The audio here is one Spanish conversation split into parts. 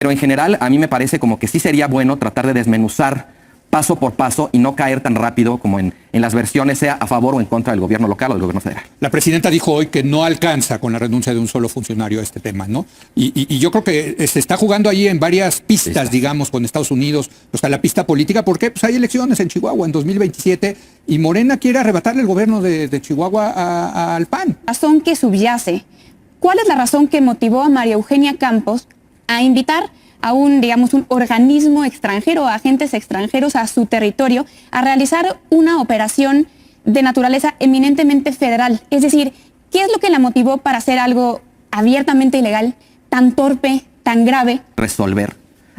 Pero en general, a mí me parece como que sí sería bueno tratar de desmenuzar paso por paso y no caer tan rápido como en las versiones, sea a favor o en contra del gobierno local o del gobierno federal. La presidenta dijo hoy que no alcanza con la renuncia de un solo funcionario a este tema, ¿no? Y yo creo que se está jugando ahí en varias pistas, digamos, con Estados Unidos, hasta la pista política, porque pues, hay elecciones en Chihuahua en 2027 y Morena quiere arrebatarle el gobierno de Chihuahua al PAN. Razón que subyace. ¿Cuál es la razón que motivó a María Eugenia Campos a invitar a un organismo extranjero, a agentes extranjeros a su territorio, a realizar una operación de naturaleza eminentemente federal? Es decir, ¿qué es lo que la motivó para hacer algo abiertamente ilegal, tan torpe, tan grave? Resolver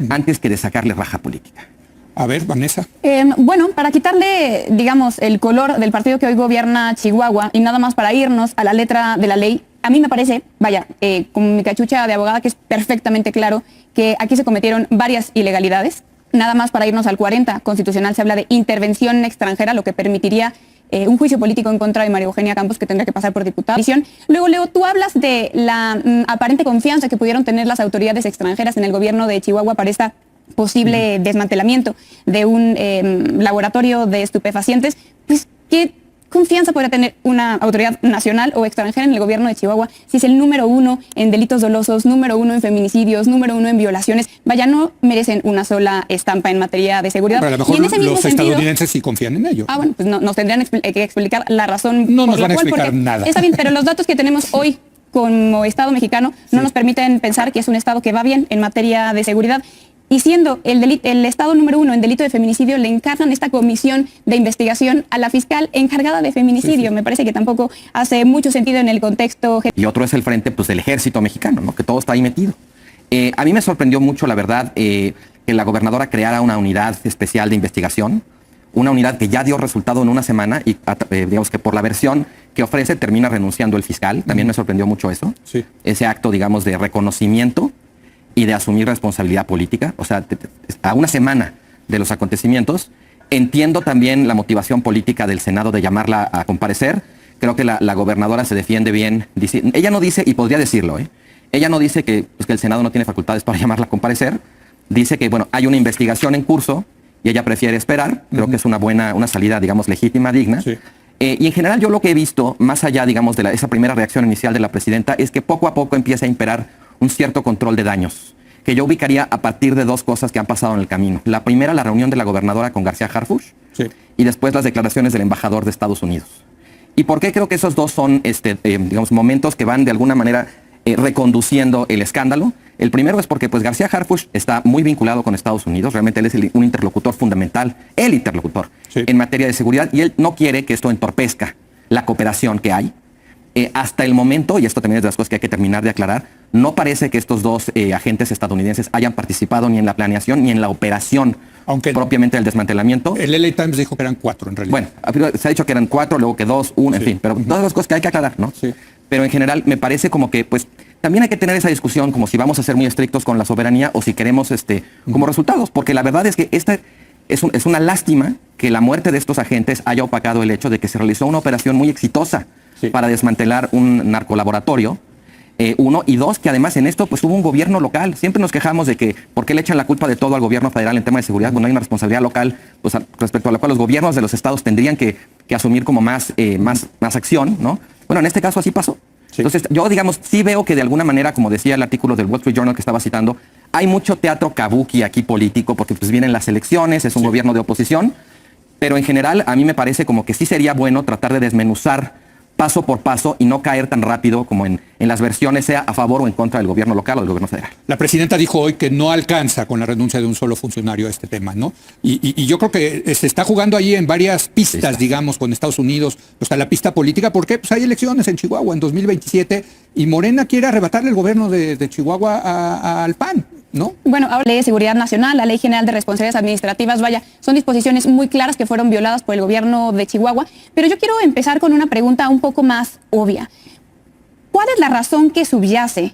antes que de sacarle raja política. A ver, Vanessa. Bueno, para quitarle, digamos, el color del partido que hoy gobierna Chihuahua y nada más para irnos a la letra de la ley, a mí me parece, vaya, con mi cachucha de abogada, que es perfectamente claro que aquí se cometieron varias ilegalidades. Nada más para irnos al 40 constitucional se habla de intervención extranjera, lo que permitiría un juicio político en contra de María Eugenia Campos, que tendría que pasar por diputada. Luego, Leo, tú hablas de la aparente confianza que pudieron tener las autoridades extranjeras en el gobierno de Chihuahua para esta posible desmantelamiento de un laboratorio de estupefacientes. Pues, ¿qué confianza podría tener una autoridad nacional o extranjera en el gobierno de Chihuahua si es el número 1 en delitos dolosos, número 1 en feminicidios, número 1 en violaciones? Vaya, no merecen una sola estampa en materia de seguridad. Pero a lo mejor y en ese mismo los sentido, estadounidenses sí confían en ello. bueno, pues nos tendrían que explicar la razón. No nos por la van a cual, explicar porque nada. Está bien, pero los datos que tenemos hoy como Estado mexicano no nos permiten pensar que es un Estado que va bien en materia de seguridad. Y siendo el Estado número 1 en delito de feminicidio, le encargan esta comisión de investigación a la fiscal encargada de feminicidio. Me parece que tampoco hace mucho sentido en el contexto. Y otro es el frente pues, del ejército mexicano, ¿no? Que todo está ahí metido. A mí me sorprendió mucho, la verdad, que la gobernadora creara una unidad especial de investigación, una unidad que ya dio resultado en una semana y digamos que por la versión que ofrece termina renunciando el fiscal. También me sorprendió mucho eso. Sí. Ese acto, digamos, de reconocimiento y de asumir responsabilidad política. O sea, a una semana de los acontecimientos, entiendo también la motivación política del Senado de llamarla a comparecer. Creo que la gobernadora se defiende bien. Ella no dice, y podría decirlo, ella no dice que el Senado no tiene facultades para llamarla a comparecer. Dice que, bueno, hay una investigación en curso y ella prefiere esperar. Creo que es una salida, digamos, legítima, digna. Sí. Y en general yo lo que he visto, más allá, digamos, de esa primera reacción inicial de la presidenta, es que poco a poco empieza a imperar un cierto control de daños, que yo ubicaría a partir de dos cosas que han pasado en el camino. La primera, la reunión de la gobernadora con García Harfuch, sí, y después las declaraciones del embajador de Estados Unidos. ¿Y por qué creo que esos dos son, digamos, momentos que van de alguna manera reconduciendo el escándalo? El primero es porque pues, García Harfuch está muy vinculado con Estados Unidos, realmente él es un interlocutor fundamental, el interlocutor, sí, en materia de seguridad, y él no quiere que esto entorpezca la cooperación que hay. Hasta el momento, y esto también es de las cosas que hay que terminar de aclarar, no parece que estos dos agentes estadounidenses hayan participado ni en la planeación ni en la operación, aunque propiamente del desmantelamiento. El LA Times dijo que eran 4 en realidad. Bueno, se ha dicho que eran 4, luego que 2, 1, en fin, pero todas las cosas que hay que aclarar, ¿no? Sí. Pero en general me parece como que, pues, también hay que tener esa discusión como si vamos a ser muy estrictos con la soberanía o si queremos como resultados, porque la verdad es que esta es una lástima que la muerte de estos agentes haya opacado el hecho de que se realizó una operación muy exitosa, sí, para desmantelar un narcolaboratorio, uno, y dos, que además en esto pues hubo un gobierno local. Siempre nos quejamos de que por qué le echan la culpa de todo al gobierno federal en tema de seguridad cuando hay una responsabilidad local, pues respecto a la cual los gobiernos de los estados tendrían que asumir como más acción, ¿no? Bueno, en este caso así pasó. Sí. Entonces yo, digamos, sí veo que de alguna manera, como decía el artículo del Wall Street Journal que estaba citando, hay mucho teatro kabuki aquí político, porque pues vienen las elecciones, es un, sí, gobierno de oposición, pero en general a mí me parece como que sí sería bueno tratar de desmenuzar paso por paso y no caer tan rápido como en las versiones, sea a favor o en contra del gobierno local o del gobierno federal. La presidenta dijo hoy que no alcanza con la renuncia de un solo funcionario a este tema, ¿no? Y yo creo que se está jugando ahí en varias pistas, digamos, con Estados Unidos, hasta la pista política, porque pues, hay elecciones en Chihuahua en 2027 y Morena quiere arrebatarle el gobierno de Chihuahua al PAN, ¿no? Bueno, ahora la Ley de Seguridad Nacional, la Ley General de Responsabilidades Administrativas, vaya, son disposiciones muy claras que fueron violadas por el gobierno de Chihuahua, pero yo quiero empezar con una pregunta un poco más obvia. ¿Cuál es la razón que subyace?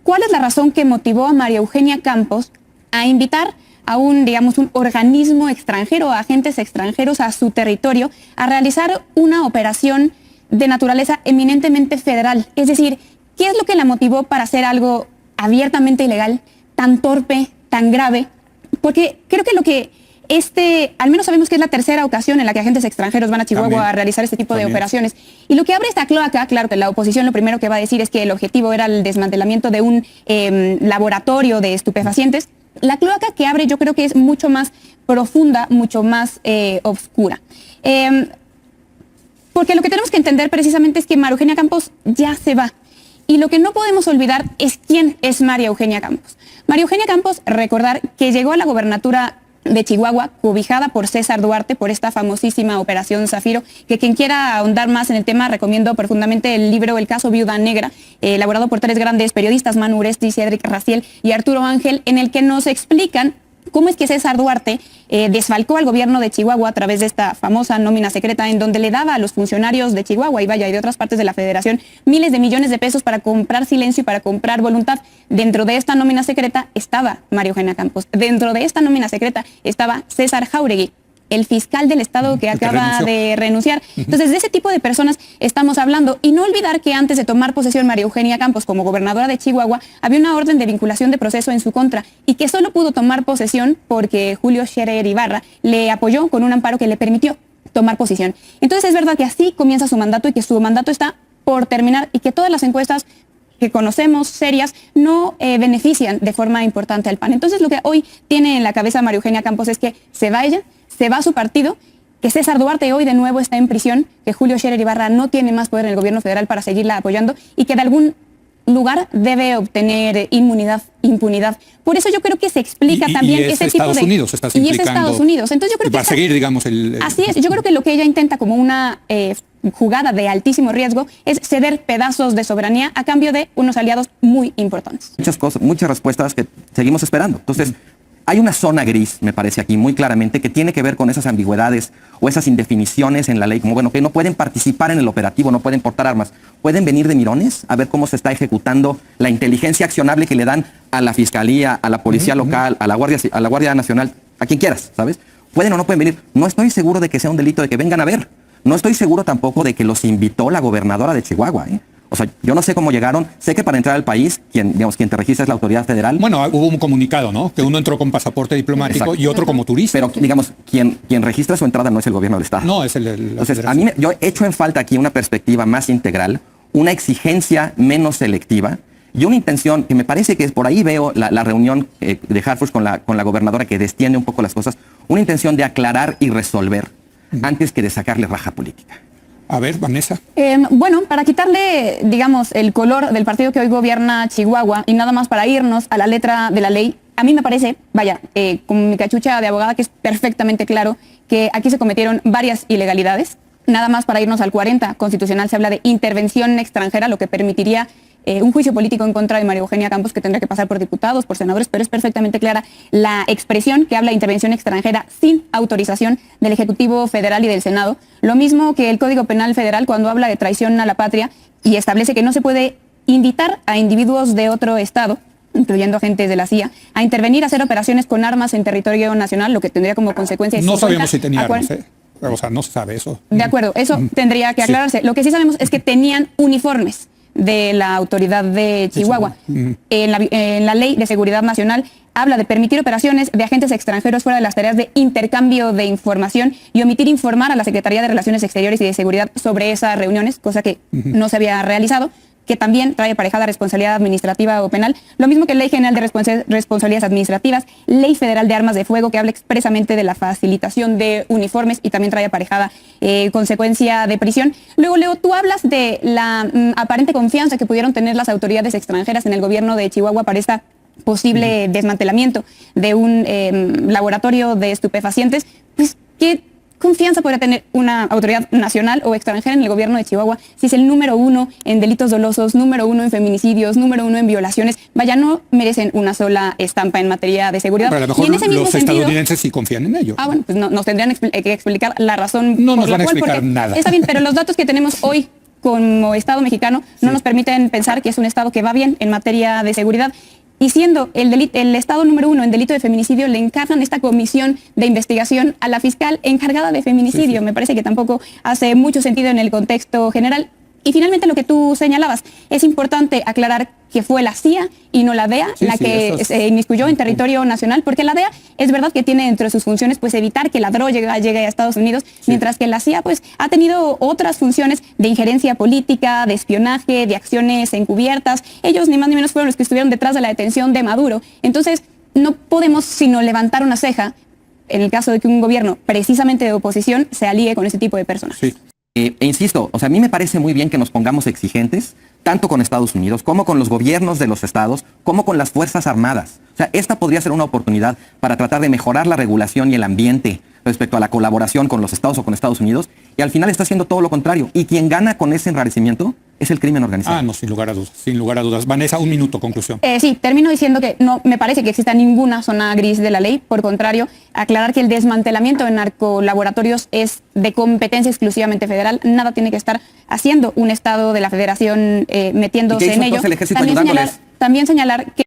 ¿Cuál es la razón que motivó a María Eugenia Campos a invitar a un organismo extranjero, a agentes extranjeros a su territorio, a realizar una operación de naturaleza eminentemente federal? Es decir, ¿qué es lo que la motivó para hacer algo abiertamente ilegal, tan torpe, tan grave, porque creo que lo que al menos sabemos que es la tercera ocasión en la que agentes extranjeros van a Chihuahua También. a realizar este tipo de También. operaciones. Y lo que abre esta cloaca, claro que la oposición lo primero que va a decir es que el objetivo era el desmantelamiento de un laboratorio de estupefacientes. La cloaca que abre yo creo que es mucho más profunda, mucho más oscura. Porque lo que tenemos que entender precisamente es que María Eugenia Campos ya se va. Y lo que no podemos olvidar es quién es María Eugenia Campos. María Eugenia Campos, recordar que llegó a la gobernatura de Chihuahua, cobijada por César Duarte, por esta famosísima Operación Zafiro, que quien quiera ahondar más en el tema, recomiendo profundamente el libro El caso Viuda Negra, elaborado por tres grandes periodistas, Manu Uresti, Cedric Raciel y Arturo Ángel, en el que nos explican cómo es que César Duarte desfalcó al gobierno de Chihuahua a través de esta famosa nómina secreta en donde le daba a los funcionarios de Chihuahua y de otras partes de la federación miles de millones de pesos para comprar silencio y para comprar voluntad. Dentro de esta nómina secreta estaba María Eugenia Campos. Dentro de esta nómina secreta estaba César Jáuregui, el fiscal del Estado que acaba de renunciar. Entonces, de ese tipo de personas estamos hablando. Y no olvidar que antes de tomar posesión María Eugenia Campos como gobernadora de Chihuahua, había una orden de vinculación de proceso en su contra y que solo pudo tomar posesión porque Julio Scherer Ibarra le apoyó con un amparo que le permitió tomar posesión. Entonces, es verdad que así comienza su mandato y que su mandato está por terminar y que todas las encuestas que conocemos, serias, no benefician de forma importante al PAN. Entonces, lo que hoy tiene en la cabeza María Eugenia Campos es que se va ella, se va su partido, que César Duarte hoy de nuevo está en prisión, que Julio Scherer Ibarra no tiene más poder en el gobierno federal para seguirla apoyando y que de algún lugar debe obtener impunidad. Por eso yo creo que se explica también es ese tipo de... Estados Unidos, estás y es implicando. Estados Unidos. Entonces yo creo que va a seguir, digamos, así es. Yo creo que lo que ella intenta como una jugada de altísimo riesgo es ceder pedazos de soberanía a cambio de unos aliados muy importantes. Muchas cosas, muchas respuestas que seguimos esperando. Entonces, hay una zona gris, me parece aquí muy claramente, que tiene que ver con esas ambigüedades o esas indefiniciones en la ley, como bueno, que no pueden participar en el operativo, no pueden portar armas, pueden venir de mirones a ver cómo se está ejecutando la inteligencia accionable que le dan a la fiscalía, a la policía local, a la Guardia Nacional, a quien quieras, ¿sabes? Pueden o no pueden venir. No estoy seguro de que sea un delito de que vengan a ver. No estoy seguro tampoco de que los invitó la gobernadora de Chihuahua, ¿eh? O sea, yo no sé cómo llegaron. Sé que para entrar al país, quien te registra es la autoridad federal. Bueno, hubo un comunicado, ¿no? Que uno entró con pasaporte diplomático. Exacto. Y otro como turista. Pero, digamos, quien registra su entrada no es el gobierno del Estado. No, es la Entonces, federación. yo he hecho en falta aquí una perspectiva más integral, una exigencia menos selectiva y una intención que me parece que es por ahí veo la reunión de Harfuch con la gobernadora que destiende un poco las cosas, una intención de aclarar y resolver antes que de sacarle raja política. A ver, Vanessa. Bueno, para quitarle, digamos, el color del partido que hoy gobierna Chihuahua y nada más para irnos a la letra de la ley, a mí me parece, con mi cachucha de abogada, que es perfectamente claro que aquí se cometieron varias ilegalidades. Nada más para irnos al 40 constitucional se habla de intervención extranjera, lo que permitiría un juicio político en contra de María Eugenia Campos que tendría que pasar por diputados, por senadores, pero es perfectamente clara la expresión que habla de intervención extranjera sin autorización del Ejecutivo Federal y del Senado. Lo mismo que el Código Penal Federal cuando habla de traición a la patria y establece que no se puede invitar a individuos de otro estado, incluyendo agentes de la CIA, a intervenir a hacer operaciones con armas en territorio nacional, lo que tendría como consecuencia... No sabemos si tenía armas, O sea, no se sabe eso. De acuerdo, eso tendría que aclararse. Sí. Lo que sí sabemos es que tenían uniformes de la autoridad de Chihuahua. En la Ley de Seguridad Nacional habla de permitir operaciones de agentes extranjeros fuera de las tareas de intercambio de información y omitir informar a la Secretaría de Relaciones Exteriores y de Seguridad sobre esas reuniones, cosa que no se había realizado, que también trae aparejada responsabilidad administrativa o penal, lo mismo que Ley General de Responsabilidades Administrativas, Ley Federal de Armas de Fuego, que habla expresamente de la facilitación de uniformes y también trae aparejada consecuencia de prisión. Luego, Leo, tú hablas de la aparente confianza que pudieron tener las autoridades extranjeras en el gobierno de Chihuahua para esta posible desmantelamiento de un laboratorio de estupefacientes. Pues, ¿qué confianza podría tener una autoridad nacional o extranjera en el gobierno de Chihuahua si es el número 1 en delitos dolosos, número 1 en feminicidios, número 1 en violaciones? No merecen una sola estampa en materia de seguridad. Pero a lo mejor y en ese mismo los sentido, estadounidenses sí confían en ello. Bueno, pues nos tendrían que explicar la razón no por nos la van a cual, explicar porque nada. Está bien, pero los datos que tenemos hoy como Estado mexicano no nos permiten pensar que es un Estado que va bien en materia de seguridad. Y siendo el Estado número 1 en delito de feminicidio, le encargan esta comisión de investigación a la fiscal encargada de feminicidio. Me parece que tampoco hace mucho sentido en el contexto general. Y finalmente lo que tú señalabas, es importante aclarar que fue la CIA y no la DEA la que se inmiscuyó en territorio nacional, porque la DEA es verdad que tiene entre sus funciones pues evitar que la droga llegue a Estados Unidos, mientras que la CIA pues ha tenido otras funciones de injerencia política, de espionaje, de acciones encubiertas. Ellos ni más ni menos fueron los que estuvieron detrás de la detención de Maduro. Entonces no podemos sino levantar una ceja en el caso de que un gobierno precisamente de oposición se alíe con ese tipo de personas. Sí. E insisto, o sea, a mí me parece muy bien que nos pongamos exigentes, tanto con Estados Unidos, como con los gobiernos de los estados, como con las Fuerzas Armadas. O sea, esta podría ser una oportunidad para tratar de mejorar la regulación y el ambiente respecto a la colaboración con los estados o con Estados Unidos, y al final está haciendo todo lo contrario. Y quien gana con ese enrarecimiento es el crimen organizado. Ah, no, sin lugar a dudas, sin lugar a dudas. Vanessa, un minuto, conclusión. Sí, termino diciendo que no me parece que exista ninguna zona gris de la ley. Por contrario, aclarar que el desmantelamiento de narcolaboratorios es de competencia exclusivamente federal. Nada tiene que estar haciendo un estado de la federación metiéndose en ello. El ejército ayudándoles? También señalar que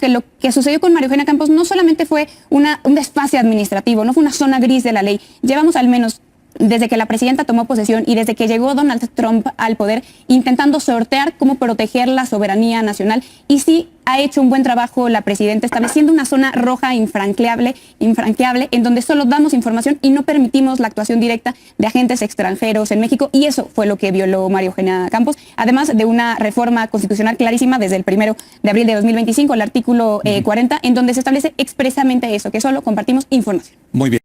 lo que sucedió con María Eugenia Campos no solamente fue un desfase administrativo, no fue una zona gris de la ley. Llevamos al menos desde que la presidenta tomó posesión y desde que llegó Donald Trump al poder, intentando sortear cómo proteger la soberanía nacional. Y sí ha hecho un buen trabajo la presidenta estableciendo una zona roja infranqueable, en donde solo damos información y no permitimos la actuación directa de agentes extranjeros en México. Y eso fue lo que violó María Eugenia Campos, además de una reforma constitucional clarísima desde el 1 de abril de 2025, el artículo 40, en donde se establece expresamente eso, que solo compartimos información. Muy bien.